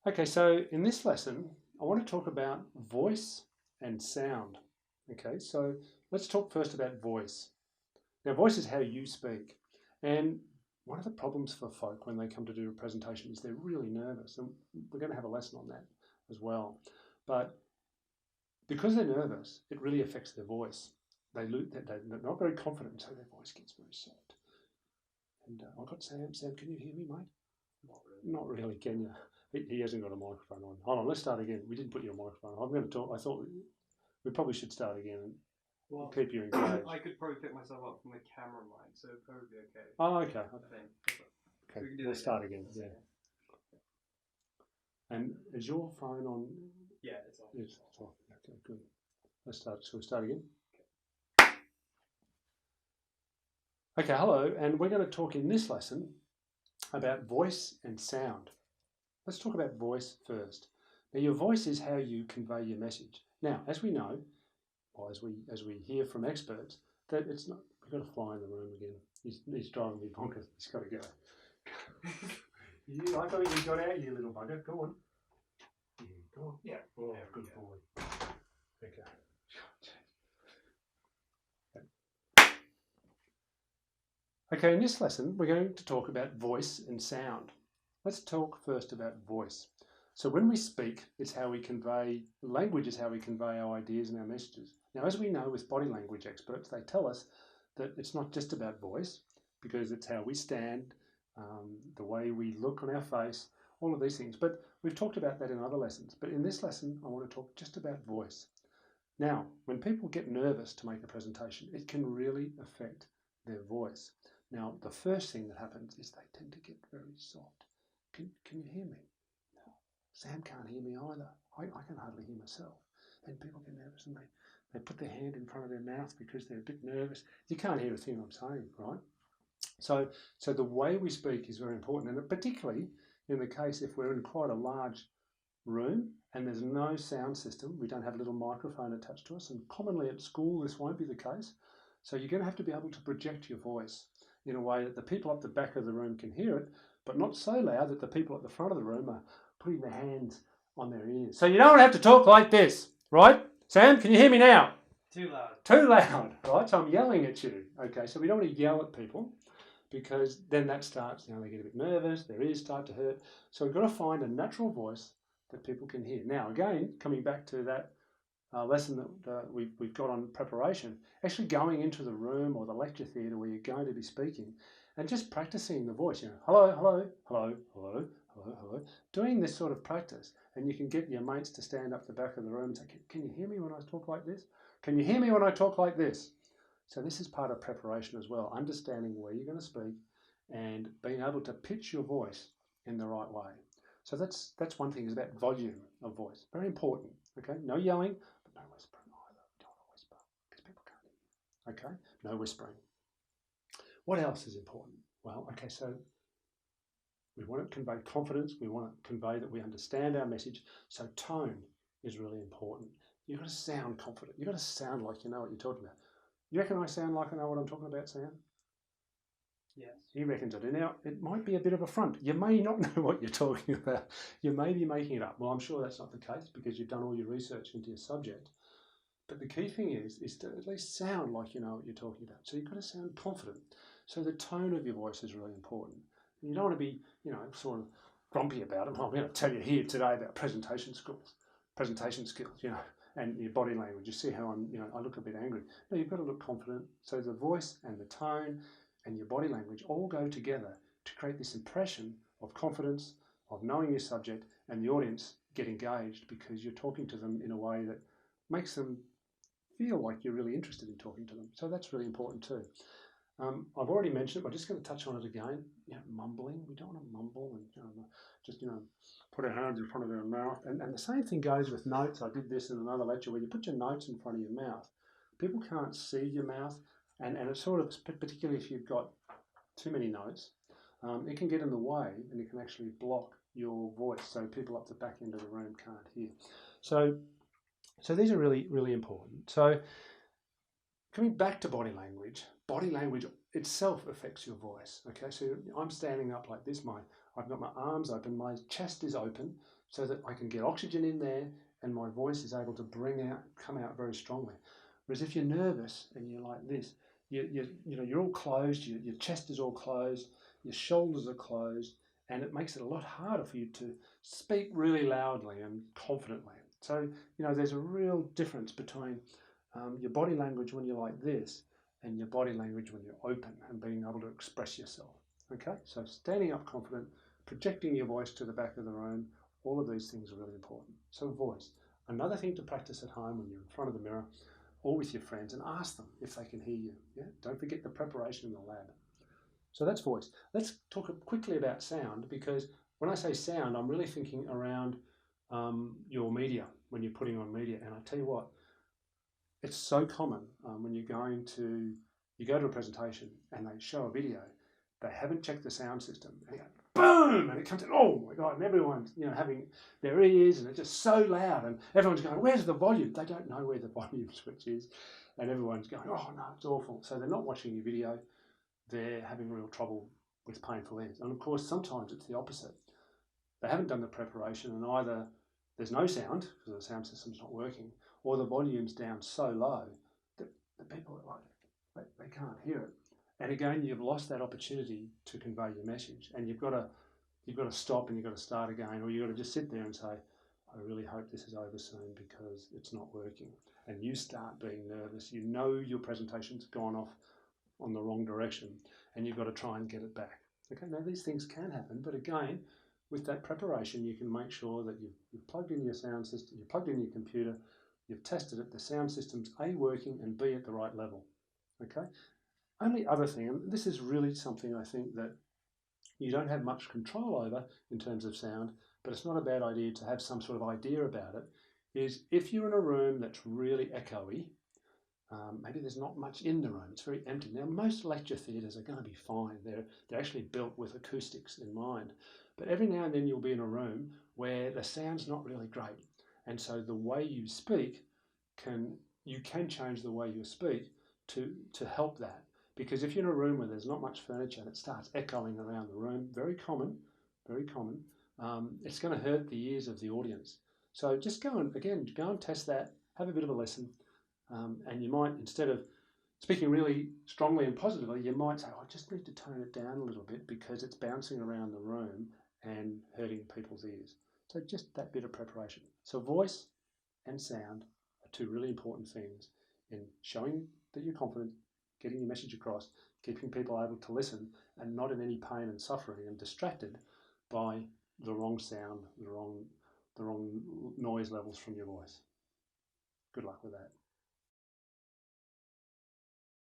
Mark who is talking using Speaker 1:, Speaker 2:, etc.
Speaker 1: Okay, so in this lesson, I want to talk about voice and sound. Okay, so let's talk first about voice. Now, voice is how you speak. And one of the problems for folk when they come to do a presentation is they're really nervous. And we're going to have a lesson on that as well. But because they're nervous, it really affects their voice. They're not very confident, so their voice gets very soft. And I've got Sam. Sam, can you hear me, mate? Not really, can you? He hasn't got a microphone on. Hold on, let's start again. We didn't put your microphone on. I'm going to talk. I thought we probably should start again and
Speaker 2: Well,
Speaker 1: keep you engaged.
Speaker 2: I could probably pick myself up from the camera mic, so it'd probably be okay.
Speaker 1: Oh, okay.
Speaker 2: I think.
Speaker 1: Okay,
Speaker 2: We can do
Speaker 1: we'll
Speaker 2: that
Speaker 1: start
Speaker 2: again.
Speaker 1: again. Yeah. And is your phone on?
Speaker 2: Yeah, it's on.
Speaker 1: Yes, it's off. Okay, good. Let's start. Shall we start again? Okay, hello, and we're going to talk in this lesson about voice and sound. Let's talk about voice first. Now, your voice is how you convey your message. Now, as we know, or as we hear from experts, that it's not. We've got a fly in the room again. He's driving me bonkers. He's got to go. I thought you got out, you little bugger. Go on. Go on.
Speaker 2: Yeah.
Speaker 1: Oh, good boy. Okay. Okay, in this lesson, we're going to talk about voice and sound. Let's talk first about voice. So when we speak, it's how we convey, language is how we convey our ideas and our messages. Now, as we know with body language experts, they tell us that it's not just about voice, because it's how we stand, the way we look on our face, all of these things. But we've talked about that in other lessons. But in this lesson, I want to talk just about voice. Now, when people get nervous to make a presentation, it can really affect their voice. Now, the first thing that happens is they tend to get very soft. Can you hear me? No. Sam can't hear me either. I can hardly hear myself. And people get nervous and they put their hand in front of their mouth because they're a bit nervous. You can't hear a thing I'm saying, right? So the way we speak is very important, and particularly in the case if we're in quite a large room and there's no sound system, we don't have a little microphone attached to us, and commonly at school this won't be the case. So you're going to have to be able to project your voice in a way that the people up the back of the room can hear it, but not so loud that the people at the front of the room are putting their hands on their ears. So you don't have to talk like this, right? Sam, can you hear me now?
Speaker 2: Too loud.
Speaker 1: Too loud, right? So I'm yelling at you. Okay, so we don't want to yell at people because then that starts, they get a bit nervous, their ears start to hurt. So we've got to find a natural voice that people can hear. Now, again, coming back to that lesson that we've got on preparation, actually going into the room or the lecture theatre where you're going to be speaking and just practicing the voice, hello, hello, hello, hello, hello, hello, doing this sort of practice. And you can get your mates to stand up the back of the room and say, can you hear me when I talk like this? Can you hear me when I talk like this? So this is part of preparation as well, understanding where you're going to speak and being able to pitch your voice in the right way. So that's one thing, is about volume of voice. Very important. Okay, no yelling, but no whispering either. You don't want to whisper because people can't hear you. Okay, no whispering. What else is important? Well, okay, so we want to convey confidence. We want to convey that we understand our message. So tone is really important. You've got to sound confident. You've got to sound like you know what you're talking about. You reckon I sound like I know what I'm talking about, Sam?
Speaker 2: Yes.
Speaker 1: He reckons I do. Now, it might be a bit of a front. You may not know what you're talking about. You may be making it up. Well, I'm sure that's not the case because you've done all your research into your subject. But the key thing is to at least sound like you know what you're talking about. So you've got to sound confident. So the tone of your voice is really important. You don't want to be, sort of grumpy about it. Well, I'm going to tell you here today about presentation skills, and your body language. You see how I look a bit angry. No, you've got to look confident. So the voice and the tone and your body language all go together to create this impression of confidence, of knowing your subject, and the audience get engaged because you're talking to them in a way that makes them feel like you're really interested in talking to them. So that's really important too. I've already mentioned it, but I'm just going to touch on it again. Mumbling. We don't want to mumble and just put our hands in front of our mouth. And the same thing goes with notes. I did this in another lecture where you put your notes in front of your mouth. People can't see your mouth, and it's sort of, particularly if you've got too many notes, it can get in the way and it can actually block your voice, so people up the back end of the room can't hear. So these are really, really important. So coming back to body language itself affects your voice. Okay, so I'm standing up like this. I've got my arms open, my chest is open, so that I can get oxygen in there and my voice is able to come out very strongly. Whereas if you're nervous and you're like this, you're all closed, your chest is all closed, your shoulders are closed, and it makes it a lot harder for you to speak really loudly and confidently. So, there's a real difference between your body language when you're like this and your body language when you're open and being able to express yourself. Okay, so standing up confident, projecting your voice to the back of the room, all of these things are really important. So voice. Another thing to practice at home when you're in front of the mirror or with your friends, and ask them if they can hear you. Yeah? Don't forget the preparation in the lab. So that's voice. Let's talk quickly about sound, because when I say sound, I'm really thinking around your media, when you're putting on media. And I tell you what, it's so common when you go to a presentation and they show a video, they haven't checked the sound system, and you go, boom, and it comes in, oh my God, and everyone's having their ears, and it's just so loud, and everyone's going, where's the volume? They don't know where the volume switch is, and everyone's going, oh no, it's awful. So they're not watching your video, they're having real trouble with painful ears. And of course, sometimes it's the opposite. They haven't done the preparation, and either there's no sound because the sound system's not working, or the volume's down so low that the people are like, they can't hear it. And again, you've lost that opportunity to convey your message, and you've got to stop and you've got to start again, or you've got to just sit there and say, I really hope this is over soon because it's not working. And you start being nervous. You know your presentation's gone off on the wrong direction, and you've got to try and get it back. Okay, now these things can happen, but again, with that preparation, you can make sure that you've plugged in your sound system, you've plugged in your computer, you've tested it, the sound system's A, working, and B, at the right level. Okay. Only other thing, and this is really something I think that you don't have much control over in terms of sound, but it's not a bad idea to have some sort of idea about it, is if you're in a room that's really echoey, maybe there's not much in the room, it's very empty. Now, most lecture theatres are going to be fine. They're actually built with acoustics in mind. But every now and then you'll be in a room where the sound's not really great. And so the way you speak, you can change the way you speak to help that. Because if you're in a room where there's not much furniture and it starts echoing around the room, very common, it's going to hurt the ears of the audience. So just go and test that, have a bit of a lesson, and you might, instead of speaking really strongly and positively, you might say, I just need to tone it down a little bit because it's bouncing around the room and hurting people's ears. So just that bit of preparation. So voice and sound are two really important things in showing that you're confident, getting your message across, keeping people able to listen and not in any pain and suffering and distracted by the wrong sound, the wrong noise levels from your voice. Good luck with that.